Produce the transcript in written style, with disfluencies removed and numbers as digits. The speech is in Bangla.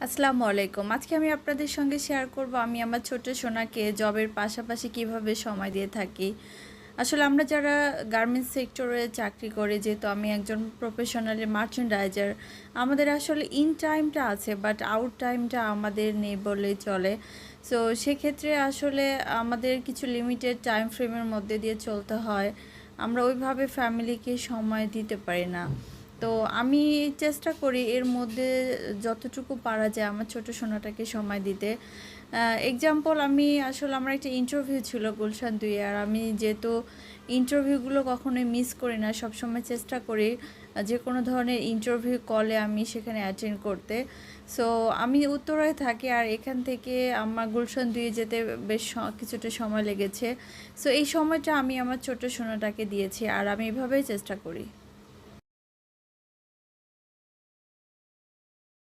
আসসালামু আলাইকুম। আজকে আমি আপনাদের সঙ্গে শেয়ার করব আমি আমার ছোট্ট সোনাকে জবের পাশাপাশি কিভাবে সময় দিয়ে থাকি। আসলে আমরা যারা গার্মেন্টস সেক্টরে চাকরি করি, যেহেতু আমি একজন প্রফেশনালি মার্চেন্ডাইজার, আমাদের আসলে ইন টাইমটা আছে বাট আউট টাইমটা আমাদের নেই বললেই চলে। সো সেক্ষেত্রে আসলে আমাদের কিছু লিমিটেড টাইম ফ্রেমের মধ্যে দিয়ে চলতে হয়। আমরা ওইভাবে ফ্যামিলিকে সময় দিতে পারি না। তো আমি চেষ্টা করি এর মধ্যে যতটুকু পারা যায় আমার ছোট সোনাটাকে সময় দিতে। এক্সাম্পল, আমি আসলে আমার একটা ইন্টারভিউ ছিল গুলশান ২ আর আমি যেহেতু ইন্টারভিউগুলো কখনোই মিস করি না, সবসময় চেষ্টা করি যে কোনো ধরনের ইন্টারভিউ কলে আমি সেখানে অ্যাটেন্ড করতে। সো আমি উত্তরায় থাকি আর এখান থেকে আমার গুলশান ২ যেতে বেশ কিছুটা সময় লেগেছে। সো এই সময়টা আমি আমার ছোট সোনাটাকে দিয়েছি আর আমি এভাবেই চেষ্টা করি।